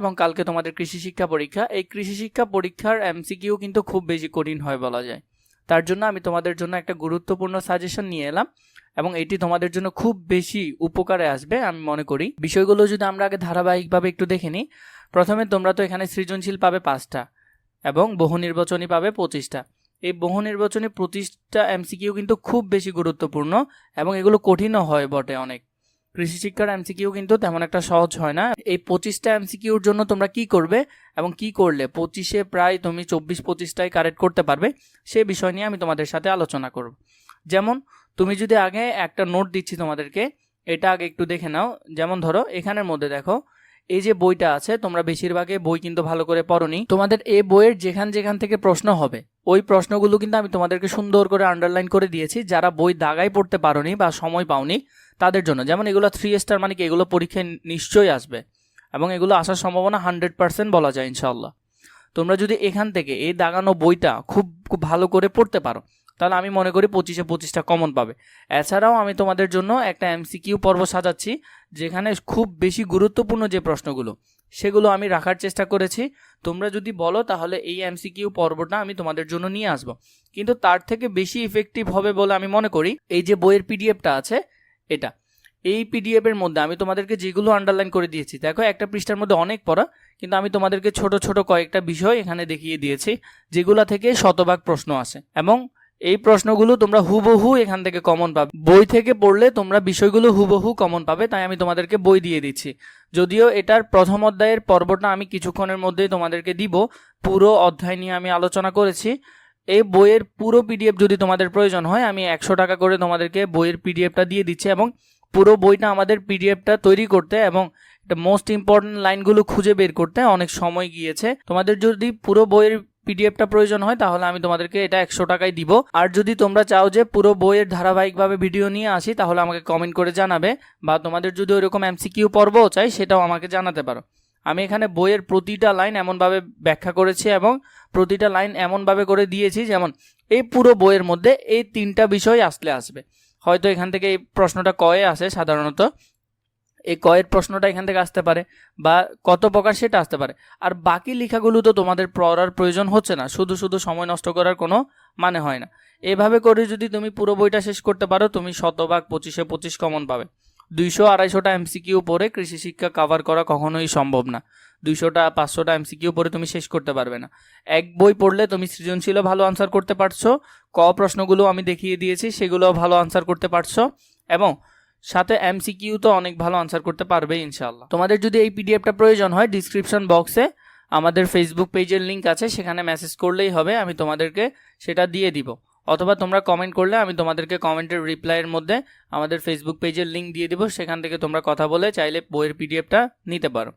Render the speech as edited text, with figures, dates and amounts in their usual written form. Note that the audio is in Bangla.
এবং কালকে তোমাদের কৃষি শিক্ষা পরীক্ষা। এই কৃষি শিক্ষা পরীক্ষার এমসিকিউ কিন্তু খুব বেশি কঠিন হয় বলা যায়। তার জন্য আমি তোমাদের জন্য একটা গুরুত্বপূর্ণ সাজেশন নিয়ে এলাম এবং এটি তোমাদের জন্য খুব বেশি উপকারে আসবে আমি মনে করি। বিষয়গুলো যদি আমরা আগে ধারাবাহিকভাবে একটু দেখে নিই, প্রথমে তোমরা তো এখানে সৃজনশীল পাবে 5টা এবং বহু নির্বাচনী পাবে 25টা। এই বহু নির্বাচনী 25টা এমসিকিউ কিন্তু খুব বেশি গুরুত্বপূর্ণ এবং এগুলো কঠিনও হয় বটে অনেক। কৃষি শিক্ষার এমসিকিউ কিন্তু তেমন একটা সহজ হয় না। এই 25টা এমসিকিউর জন্য তোমরা কি করবে এবং কি করলে 25-এ প্রায় তুমি 24-25টাই কারেক্ট করতে পারবে, সে বিষয় নিয়ে আমি তোমাদের সাথে আলোচনা করব। যেমন তুমি যদি আগে একটা নোট দিচ্ছি তোমাদেরকে, এটা আগে একটু দেখে নাও। যেমন ধরো এখানের মধ্যে দেখো এই যে বইটা আছে, তোমরা বেশিরভাগে বই কিন্তু ভালো করে পড়োনি। তোমাদের এই বইয়ের যেখান থেকে প্রশ্ন হবে ওই প্রশ্নগুলো কিন্তু আমি তোমাদেরকে সুন্দর করে আন্ডারলাইন করে দিয়েছি। যারা বই দাগায় পড়তে পারোনি বা সময় পাওনি তাদের জন্য, যেমন এগুলো 3 স্টার মানে কি এগুলো পরীক্ষায় নিশ্চয়ই আসবে এবং এগুলো আসার সম্ভাবনা 100% বলা যায় ইনশাল্লাহ। তোমরা যদি এখান থেকে এই দাগানো বইটা খুব ভালো করে পড়তে পারো তাহলে আমি মনে করি 25-এ 25টা কমন পাবে। এছাড়াও আমি তোমাদের জন্য একটা এমসিকিউ পর্ব সাজাচ্ছি যেখানে খুব বেশি গুরুত্বপূর্ণ যে প্রশ্নগুলো সেগুলো আমি রাখার চেষ্টা করেছি। তোমরা যদি বলো তাহলে এই এমসিকিউ পর্বটা আমি তোমাদের জন্য নিয়ে আসবো, কিন্তু তার থেকে বেশি ইফেক্টিভ হবে বলে আমি মনে করি এই যে বইয়ের পিডিএফটা আছে এটা। এই পিডিএফের মধ্যে আমি তোমাদেরকে যেগুলো আন্ডারলাইন করে দিয়েছি, দেখো একটা পৃষ্ঠার মধ্যে অনেক পড়া, কিন্তু আমি তোমাদেরকে ছোট ছোট কয়েকটা বিষয় এখানে দেখিয়ে দিয়েছি যেগুলো থেকে শতভাগ প্রশ্ন আসে এবং এই প্রশ্নগুলো তোমরা হুবহু এখান থেকে কমন পাবে। বই থেকে পড়লে তোমরা বিষয়গুলো হুবহু কমন পাবে, তাই আমি তোমাদেরকে বই দিয়ে দিচ্ছি। যদিও এটার প্রথম অধ্যায়ের পর্বটা আমি কিছুক্ষণের মধ্যেই তোমাদেরকে দিব, পুরো অধ্যায় নিয়ে আমি আলোচনা করেছি। এই বইয়ের পুরো পিডিএফ যদি তোমাদের প্রয়োজন হয় আমি 100 টাকা করে তোমাদেরকে বইয়ের পিডিএফটা দিয়ে দিচ্ছি এবং পুরো বইটা আমাদের পিডিএফটা তৈরি করতে এবং মোস্ট ইম্পর্টেন্ট লাইনগুলো খুঁজে বের করতে অনেক সময় গিয়েছে। তোমাদের যদি পুরো বইয়ের পিডিএফটা প্রয়োজন হয় তাহলে আমি তোমাদেরকে এটা 100 টাকায় দিব। আর যদি তোমরা চাও যে পুরো বইয়ের ধারাবাহিকভাবে ভিডিও নিয়ে আসি তাহলে আমাকে কমেন্ট করে জানাবে, বা তোমাদের যদি ওইরকম এমসিকিউ পর্বও চাই সেটাও আমাকে জানাতে পারো। আমি এখানে বইয়ের প্রতিটা লাইন এমনভাবে ব্যাখ্যা করেছি এবং প্রতিটা লাইন এমনভাবে করে দিয়েছি যেমন এই পুরো বইয়ের মধ্যে এই 3টা বিষয় আসবে। হয়তো এখান থেকে এই প্রশ্নটা কয়ে আসে, সাধারণত এই কয়ের প্রশ্নটা এখান থেকে আসতে পারে বা কত প্রকার সেটা আসতে পারে। আর বাকি লেখাগুলো তো তোমাদের পড়ার প্রয়োজন হচ্ছে না, শুধু শুধু সময় নষ্ট করার কোনো মানে হয় না। এভাবে করে যদি তুমি পুরো বইটা শেষ করতে পারো তুমি শতভাগ 25-এ 25 কমন পাবে। 200-250টা এমসিকিউ পড়ে কৃষি শিক্ষা কভার করা কখনোই সম্ভব না। 200-500টা এমসিকিউ পড়ে তুমি শেষ করতে পারবে না। এক বই পড়লে তুমি সৃজনশীলও ভালো আনসার করতে পারছো, প্রশ্নগুলো আমি দেখিয়ে দিয়েছি সেগুলোও ভালো আনসার করতে পারছো এবং সাথে এমসিকিউ তো অনেক ভালো আনসার করতে পারবে ইনশাআল্লাহ। তোমাদের যদি এই পিডিএফটা প্রয়োজন হয় ডিসক্রিপশন বক্সে আমাদের ফেসবুক পেজের লিঙ্ক আছে, সেখানে মেসেজ করলেই হবে, আমি তোমাদেরকে সেটা দিয়ে দিব। অথবা তোমরা কমেন্ট করলে আমি তোমাদেরকে কমেন্টের রিপ্লাইয়ের মধ্যে আমাদের ফেসবুক পেজের লিঙ্ক দিয়ে দিব, সেখান থেকে তোমরা কথা বলে চাইলে বইয়ের পিডিএফটা নিতে পারো।